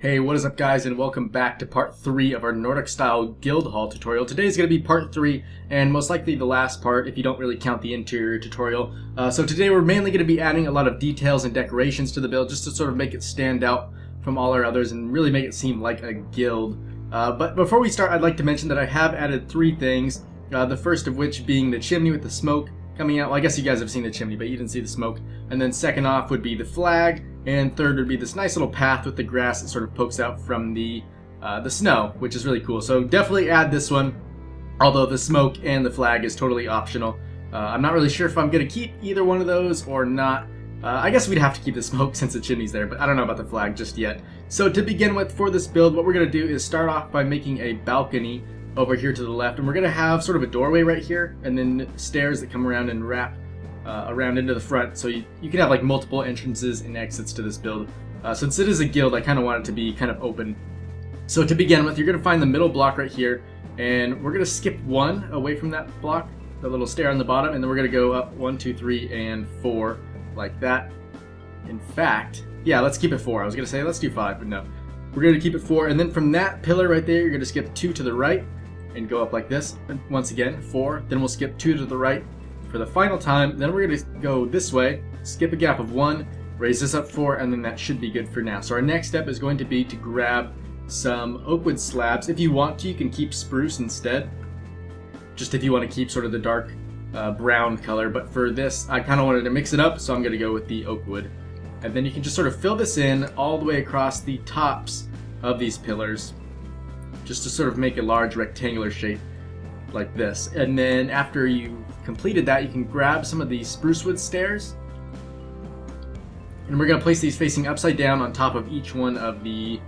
Hey, what is up guys, and welcome back to part 3 of our Nordic style Guildhall tutorial. Today is going to be part 3 and most likely the last part if you don't really count the interior tutorial. So today we're mainly going to be adding a lot of details and decorations to the build just to sort of make it stand out from all our others and really make it seem like a guild. But before we start, I'd like to mention that I have added 3 things, the first of which being the chimney with the smoke coming out. Well, I guess you guys have seen the chimney, but you didn't see the smoke. And then second off would be the flag, and third would be this nice little path with the grass that sort of pokes out from the snow, which is really cool. So definitely add this one, although the smoke and the flag is totally optional. I'm not really sure if I'm going to keep either one of those or not. I guess we'd have to keep the smoke since the chimney's there, but I don't know about the flag just yet. So to begin with, for this build, what we're going to do is start off by making a balcony over here to the left, and we're going to have sort of a doorway right here, and then stairs that come around and wrap around into the front, so you can have like multiple entrances and exits to this build. Since it is a guild, I kind of want it to be kind of open. So to begin with, you're going to find the middle block right here, and we're going to skip 1 away from that block, the little stair on the bottom, and then we're going to go up 1, 2, 3, and 4 like that. In fact, yeah, let's keep it 4. I was going to say let's do 5, but no. We're going to keep it 4, and then from that pillar right there, you're going to skip 2 to the right and go up like this. And once again, 4, then we'll skip 2 to the right for the final time. Then we're going to go this way, skip a gap of 1, raise this up 4, and then that should be good for now. So our next step is going to be to grab some oak wood slabs. If you want to, you can keep spruce instead, just if you want to keep sort of the dark brown color. But for this, I kind of wanted to mix it up, so I'm going to go with the oak wood. And then you can just sort of fill this in all the way across the tops of these pillars, just to sort of make a large rectangular shape like this. And then after you've completed that, you can grab some of these spruce wood stairs, and we're going to place these facing upside down on top of each one of the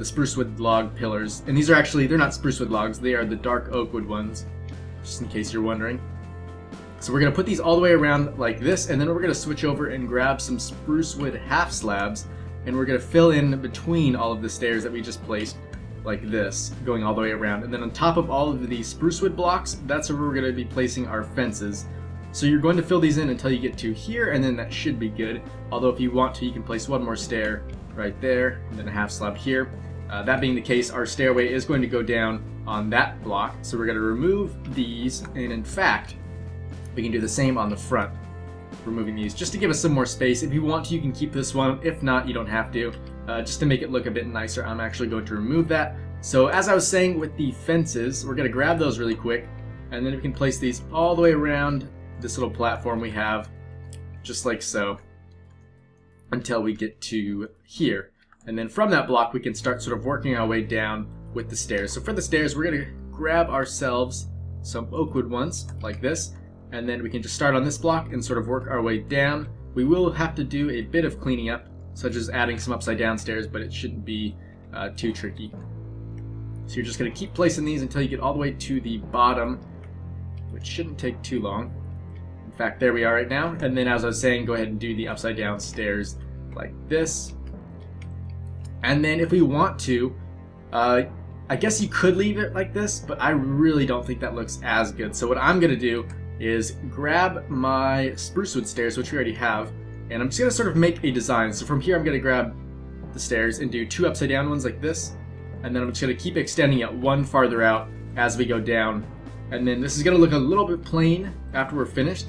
spruce wood log pillars. And these are actually, they're not spruce wood logs, they are the dark oak wood ones, just in case you're wondering. So we're going to put these all the way around like this, and then we're going to switch over and grab some spruce wood half slabs, and we're going to fill in between all of the stairs that we just placed like this, going all the way around. And then on top of all of these spruce wood blocks, that's where we're going to be placing our fences. So you're going to fill these in until you get to here, and then that should be good. Although if you want to, you can place one more stair right there, and then a half slab here. That being the case, our stairway is going to go down on that block, so we're going to remove these, and in fact, we can do the same on the front, removing these just to give us some more space. If you want to, you can keep this one. If not, you don't have to. Just to make it look a bit nicer, I'm actually going to remove that. So as I was saying with the fences, we're going to grab those really quick, and then we can place these all the way around this little platform we have, just like so, until we get to here. And then from that block, we can start sort of working our way down with the stairs. So for the stairs, we're going to grab ourselves some oak wood ones, like this, and then we can just start on this block and sort of work our way down. We will have to do a bit of cleaning up, such as adding some upside down stairs, but it shouldn't be too tricky. So you're just going to keep placing these until you get all the way to the bottom, which shouldn't take too long. In fact, there we are right now. And then as I was saying, go ahead and do the upside down stairs like this. And then if we want to, I guess you could leave it like this, but I really don't think that looks as good. So what I'm going to do is grab my spruce wood stairs, which we already have, and I'm just going to sort of make a design. So from here, I'm going to grab the stairs and do 2 upside down ones like this, and then I'm just going to keep extending it 1 farther out as we go down. And then this is going to look a little bit plain after we're finished,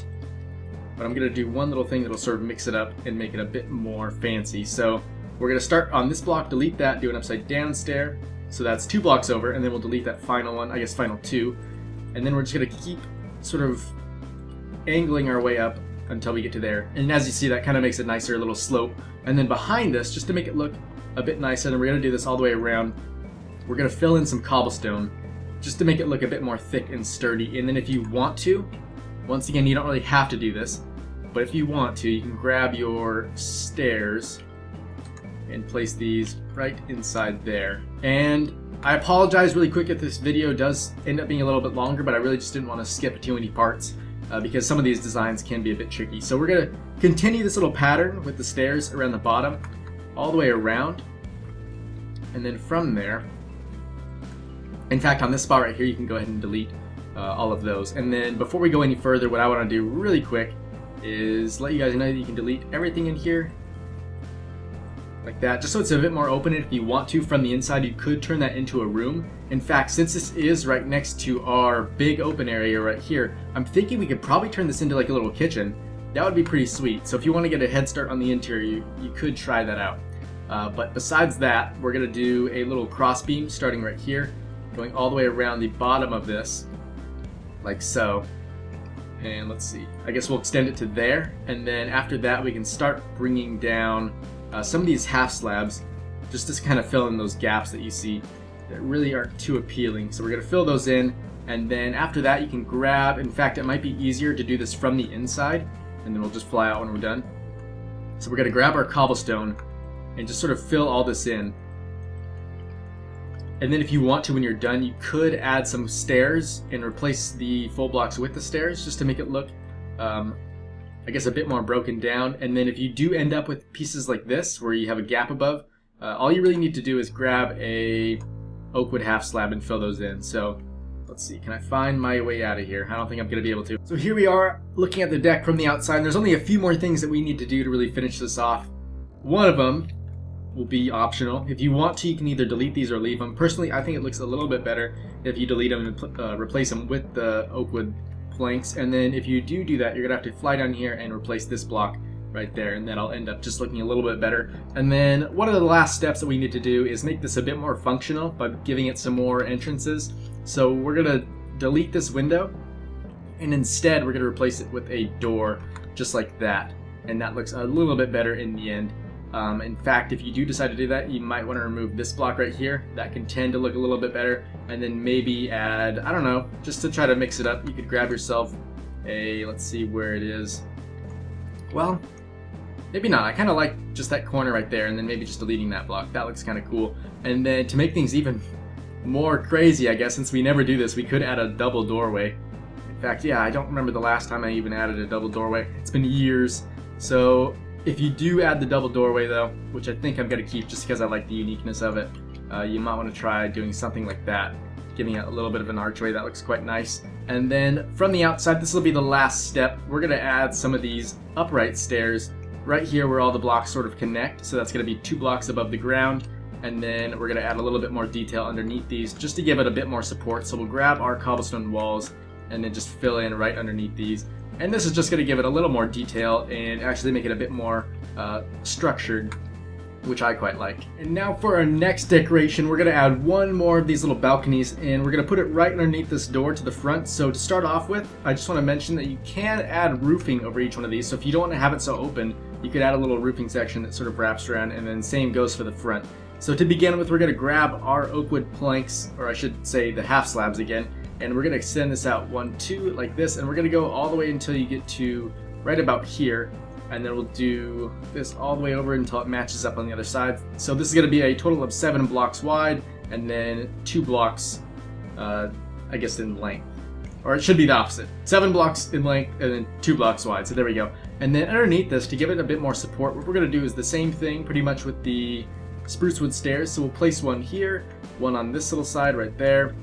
but I'm going to do one little thing that'll sort of mix it up and make it a bit more fancy. So we're going to start on this block, delete that, do an upside down stair. So that's 2 blocks over, and then we'll delete that final one, I guess final 2. And then we're just going to keep sort of angling our way up until we get to there. And as you see, that kind of makes it nicer, a little slope. And then behind this, just to make it look a bit nicer, and we're going to do this all the way around, we're going to fill in some cobblestone just to make it look a bit more thick and sturdy. And then if you want to, once again, you don't really have to do this, but if you want to, you can grab your stairs and place these right inside there. And I apologize really quick if this video does end up being a little bit longer, but I really just didn't want to skip too many parts because some of these designs can be a bit tricky. So we're going to continue this little pattern with the stairs around the bottom all the way around, and then from there, in fact on this spot right here, you can go ahead and delete all of those. And then before we go any further, what I want to do really quick is let you guys know that you can delete everything in here like that, just so it's a bit more open. And if you want to, from the inside, you could turn that into a room. In fact, since this is right next to our big open area right here, I'm thinking we could probably turn this into like a little kitchen. That would be pretty sweet. So if you want to get a head start on the interior, you could try that out. But besides that, we're going to do a little cross beam starting right here, going all the way around the bottom of this, like so. And let's see, I guess we'll extend it to there, and then after that we can start bringing down some of these half slabs, just to kind of fill in those gaps that you see that really aren't too appealing. So we're going to fill those in, and then after that you can grab, in fact it might be easier to do this from the inside, and then we'll just fly out when we're done. So we're going to grab our cobblestone and just sort of fill all this in. And then if you want to, when you're done, you could add some stairs and replace the full blocks with the stairs just to make it look, I guess, a bit more broken down. And then if you do end up with pieces like this, where you have a gap above, all you really need to do is grab a oakwood half slab and fill those in. So let's see, can I find my way out of here? I don't think I'm going to be able to. So here we are looking at the deck from the outside. And there's only a few more things that we need to do to really finish this off. One of them will be optional. If you want to, you can either delete these or leave them. Personally, I think it looks a little bit better if you delete them and replace them with the oakwood planks. And then if you do that, you're gonna have to fly down here and replace this block right there, and that'll end up just looking a little bit better. And then one of the last steps that we need to do is make this a bit more functional by giving it some more entrances. So we're gonna delete this window, and instead we're gonna replace it with a door just like that, and that looks a little bit better in the end. In fact, if you do decide to do that, you might want to remove this block right here. That can tend to look a little bit better. And then maybe add, I don't know, just to try to mix it up, you could grab yourself a, let's see where it is. Well, maybe not. I kind of like just that corner right there, and then maybe just deleting that block. That looks kind of cool. And then to make things even more crazy, I guess, since we never do this, we could add a double doorway. In fact, yeah, I don't remember the last time I even added a double doorway. It's been years. So if you do add the double doorway though, which I think I'm going to keep just because I like the uniqueness of it, you might want to try doing something like that, giving it a little bit of an archway. That looks quite nice. And then from the outside, this will be the last step. We're going to add some of these upright stairs right here where all the blocks sort of connect. So that's going to be 2 blocks above the ground. And then we're going to add a little bit more detail underneath these just to give it a bit more support. So we'll grab our cobblestone walls and then just fill in right underneath these. And this is just going to give it a little more detail and actually make it a bit more structured, which I quite like. And now for our next decoration, we're going to add one more of these little balconies, and we're going to put it right underneath this door to the front. So to start off with, I just want to mention that you can add roofing over each one of these. So if you don't want to have it so open, you could add a little roofing section that sort of wraps around, and then same goes for the front. So to begin with, we're going to grab our oakwood planks, or I should say the half slabs again, and we're going to extend this out 1, 2 like this, and we're going to go all the way until you get to right about here, and then we'll do this all the way over until it matches up on the other side. So this is going to be a total of 7 blocks wide, and then 2 blocks, I guess, in length. Or it should be the opposite. 7 blocks in length and then 2 blocks wide. So there we go. And then underneath this, to give it a bit more support, what we're going to do is the same thing pretty much with the spruce wood stairs. So we'll place one here, one on this little side right there,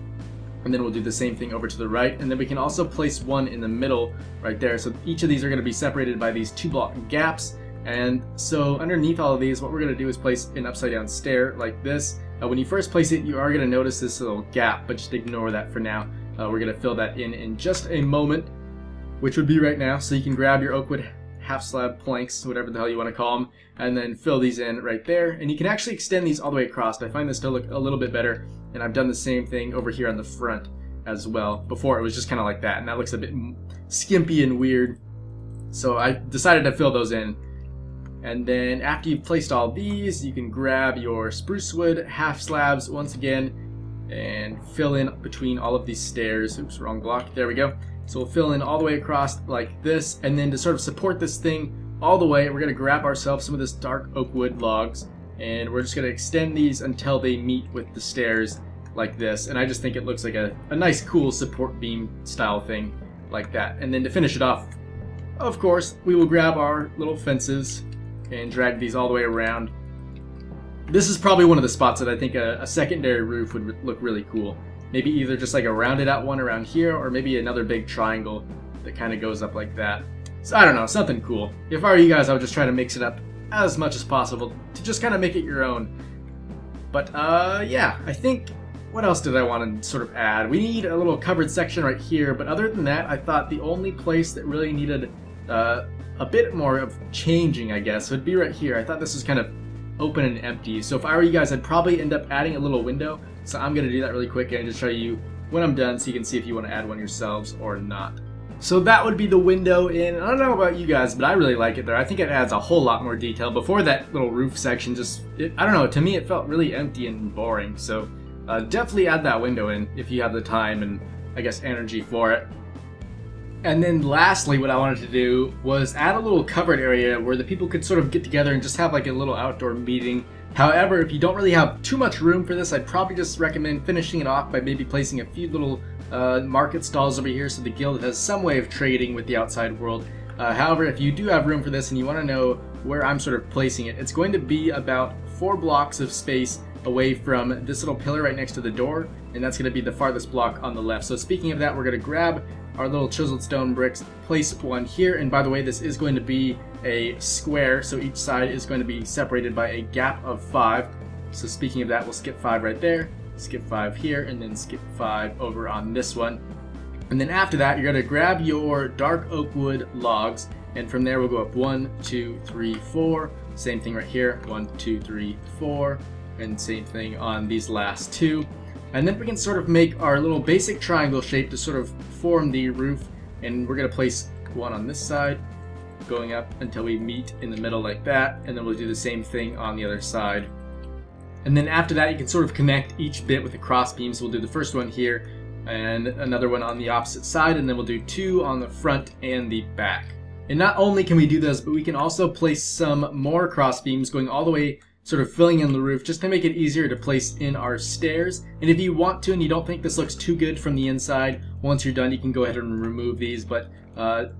and then we'll do the same thing over to the right. And then we can also place one in the middle right there. So each of these are going to be separated by these 2 block gaps. And so underneath all of these, what we're going to do is place an upside down stair like this. When you first place it, you are going to notice this little gap, but just ignore that for now. We're going to fill that in just a moment, which would be right now. So you can grab your oakwood half slab planks, whatever the hell you want to call them, and then fill these in right there. And you can actually extend these all the way across. I find this to look a little bit better, and I've done the same thing over here on the front as well. Before it was just kind of like that, and that looks a bit skimpy and weird. So I decided to fill those in. And then after you've placed all these, you can grab your spruce wood half slabs once again and fill in between all of these stairs. Oops, wrong block. There we go. So we'll fill in all the way across like this, and then to sort of support this thing all the way, we're going to grab ourselves some of this dark oak wood logs, and we're just going to extend these until they meet with the stairs like this. And I just think it looks like a nice cool support beam style thing like that. And then to finish it off, of course, we will grab our little fences and drag these all the way around. This is probably one of the spots that I think a secondary roof would look really cool. Maybe either just like a rounded out one around here, or maybe another big triangle that kind of goes up like that. So I don't know, something cool. If I were you guys, I would just try to mix it up as much as possible to just kind of make it your own. But yeah, I think, what else did I want to sort of add? We need a little covered section right here, but other than that, I thought the only place that really needed a bit more of changing, I guess, would be right here. I thought this was kind of open and empty, so if I were you guys, I'd probably end up adding a little window. So I'm going to do that really quick and just show you when I'm done so you can see if you want to add one yourselves or not. So that would be the window in. I don't know about you guys, but I really like it there. I think it adds a whole lot more detail. Before, that little roof section just, I don't know, to me it felt really empty and boring. So definitely add that window in if you have the time and, I guess, energy for it. And then lastly, what I wanted to do was add a little covered area where the people could sort of get together and just have like a little outdoor meeting. However, if you don't really have too much room for this, I'd probably just recommend finishing it off by maybe placing a few little market stalls over here so the guild has some way of trading with the outside world. However, if you do have room for this and you want to know where I'm sort of placing it, it's going to be about 4 blocks of space away from this little pillar right next to the door, and that's going to be the farthest block on the left. So speaking of that, we're going to grab our little chiseled stone bricks, place one here, and by the way, this is going to be a square, so each side is going to be separated by a gap of 5. So speaking of that, we'll skip 5 right there, skip 5 here, and then skip 5 over on this one. And then after that, you're going to grab your dark oak wood logs, and from there we'll go up 1, 2, 3, 4. Same thing right here, 1, 2, 3, 4, and same thing on these last 2. And then we can sort of make our little basic triangle shape to sort of form the roof, and we're going to place one on this side, going up until we meet in the middle like that, and then we'll do the same thing on the other side. And then after that, you can sort of connect each bit with the cross beams. We'll do the first one here, and another one on the opposite side, and then we'll do 2 on the front and the back. And not only can we do those, but we can also place some more cross beams going all the way, sort of filling in the roof, just to make it easier to place in our stairs. And if you want to and you don't think this looks too good from the inside, once you're done you can go ahead and remove these. But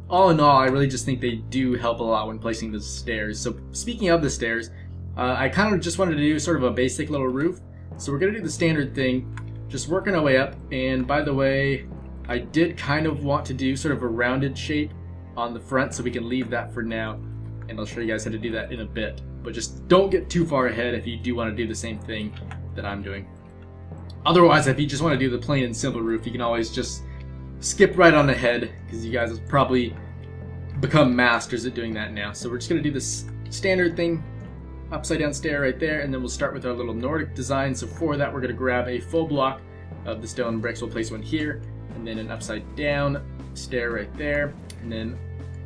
all in all, I really just think they do help a lot when placing the stairs. So speaking of the stairs, I kind of just wanted to do sort of a basic little roof. So we're going to do the standard thing, just working our way up. And by the way, I did kind of want to do sort of a rounded shape on the front, so we can leave that for now. And I'll show you guys how to do that in a bit. But just don't get too far ahead if you do want to do the same thing that I'm doing. Otherwise, if you just want to do the plain and simple roof, you can always just skip right on ahead, because you guys have probably become masters at doing that now. So we're just going to do this standard thing, upside down stair right there, and then we'll start with our little Nordic design. So for that, we're going to grab a full block of the stone bricks. We'll place one here, and then an upside down stair right there, and then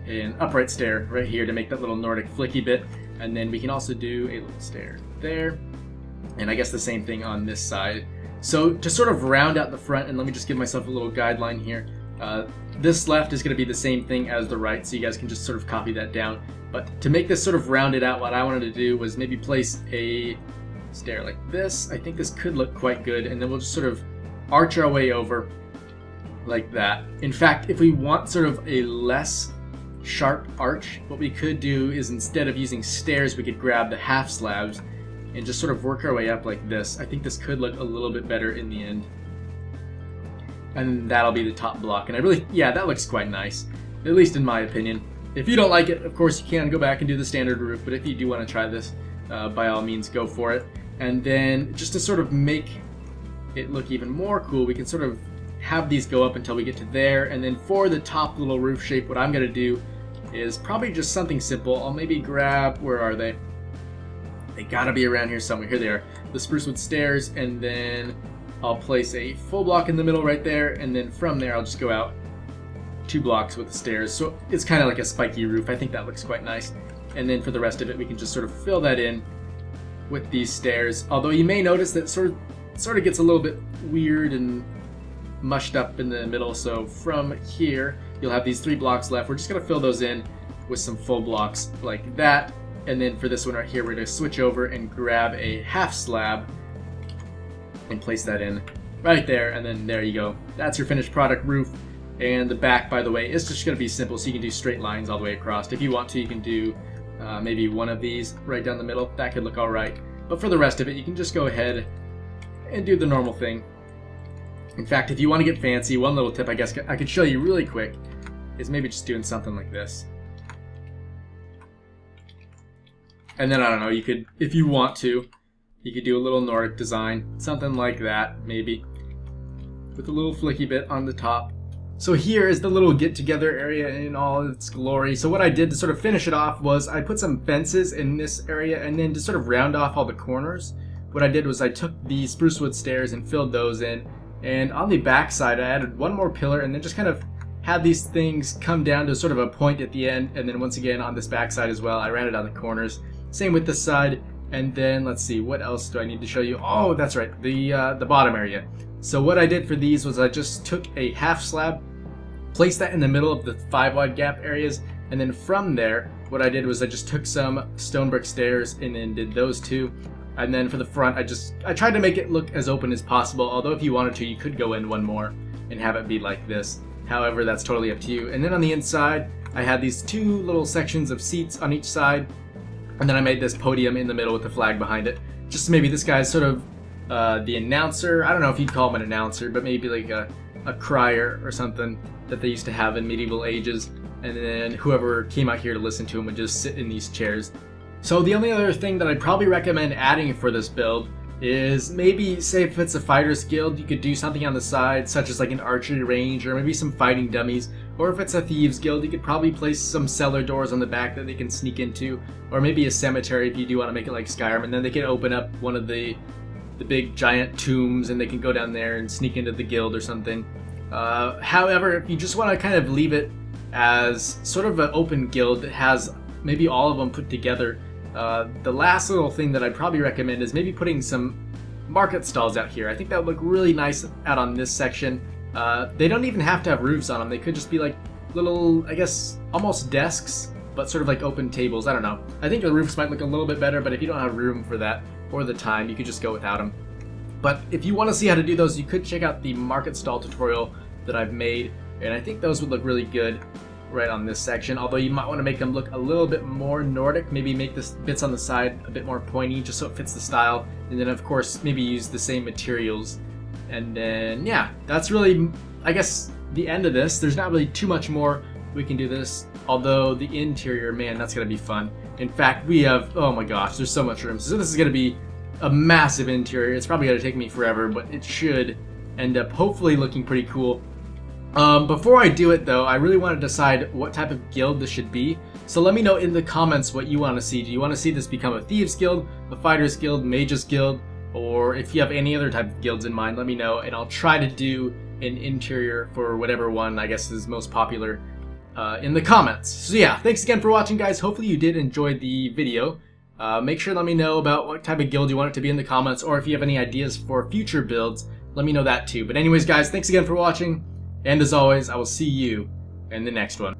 an upright stair right here to make that little Nordic flicky bit. And then we can also do a little stair there, and I guess the same thing on this side. So to sort of round out the front, and let me just give myself a little guideline here, this left is going to be the same thing as the right, so you guys can just sort of copy that down. But to make this sort of rounded out, what I wanted to do was maybe place a stair like this. I think this could look quite good, and then we'll just sort of arch our way over like that. In fact, if we want sort of a less sharp arch, what we could do is, instead of using stairs, we could grab the half slabs and just sort of work our way up like this. I think this could look a little bit better in the end. And that'll be the top block. And I really, yeah, that looks quite nice, at least in my opinion. If you don't like it, of course, you can go back and do the standard roof, but if you do want to try this, by all means, go for it. And then just to sort of make it look even more cool, we can sort of have these go up until we get to there. And then for the top little roof shape, what I'm going to do is probably just something simple. I'll maybe grab, where are they? They gotta be around here somewhere. Here they are, the spruce wood stairs, and then I'll place a full block in the middle right there, and then from there I'll just go out 2 blocks with the stairs. So it's kind of like a spiky roof. I think that looks quite nice. And then for the rest of it, we can just sort of fill that in with these stairs. Although you may notice that sort of gets a little bit weird and mushed up in the middle. So from here, you'll have these 3 blocks left. We're just gonna fill those in with some full blocks like that. And then for this one right here, we're going to switch over and grab a half slab and place that in right there. And then there you go. That's your finished product roof. And the back, by the way, is just going to be simple, so you can do straight lines all the way across. If you want to, you can do maybe one of these right down the middle. That could look all right. But for the rest of it, you can just go ahead and do the normal thing. In fact, if you want to get fancy, one little tip I guess I could show you really quick is maybe just doing something like this. And then I don't know, you could, if you want to, you could do a little Nordic design, something like that, maybe, with a little flicky bit on the top. So here is the little get-together area in all its glory. So what I did to sort of finish it off was I put some fences in this area, and then to sort of round off all the corners, what I did was I took the spruce wood stairs and filled those in. And on the back side, I added one more pillar and then just kind of had these things come down to sort of a point at the end. And then once again on this back side as well, I ran it on the corners. Same with this side. And then let's see, what else do I need to show you? Oh, that's right, the bottom area. So what I did for these was I just took a half slab, placed that in the middle of the 5 wide gap areas, and then from there, what I did was I just took some stone brick stairs and then did those two. And then for the front, I tried to make it look as open as possible, although if you wanted to, you could go in one more and have it be like this. However, that's totally up to you. And then on the inside, I had these 2 little sections of seats on each side, and then I made this podium in the middle with the flag behind it. Just maybe this guy's sort of the announcer. I don't know if you'd call him an announcer, but maybe like a crier or something that they used to have in medieval ages. And then whoever came out here to listen to him would just sit in these chairs. So the only other thing that I'd probably recommend adding for this build is maybe, say if it's a fighter's guild, you could do something on the side, such as like an archery range or maybe some fighting dummies. Or if it's a thieves guild, you could probably place some cellar doors on the back that they can sneak into. Or maybe a cemetery if you do want to make it like Skyrim, and then they can open up one of the big giant tombs and they can go down there and sneak into the guild or something. However, if you just want to kind of leave it as sort of an open guild that has maybe all of them put together, the last little thing that I'd probably recommend is maybe putting some market stalls out here. I think that would look really nice out on this section. They don't even have to have roofs on them. They could just be like little, I guess, almost desks, but sort of like open tables. I don't know. I think the roofs might look a little bit better, but if you don't have room for that or the time, you could just go without them. But if you want to see how to do those, you could check out the market stall tutorial that I've made, and I think those would look really good right on this section, although you might want to make them look a little bit more Nordic, maybe make the bits on the side a bit more pointy just so it fits the style, and then of course maybe use the same materials. And then yeah, that's really, I guess, the end of this. There's not really too much more we can do this, although the interior, man, that's gonna be fun. In fact, we have, oh my gosh, there's so much room. So this is gonna be a massive interior. It's probably gonna take me forever, but it should end up hopefully looking pretty cool. Before I do it though, I really want to decide what type of guild this should be. So let me know in the comments what you want to see. Do you want to see this become a thieves guild, a fighters guild, mages guild, or if you have any other type of guilds in mind, let me know, and I'll try to do an interior for whatever one I guess is most popular in the comments. So yeah, thanks again for watching, guys. Hopefully you did enjoy the video. Make sure to let me know about what type of guild you want it to be in the comments, or if you have any ideas for future builds, let me know that too. But anyways, guys, thanks again for watching. And as always, I will see you in the next one.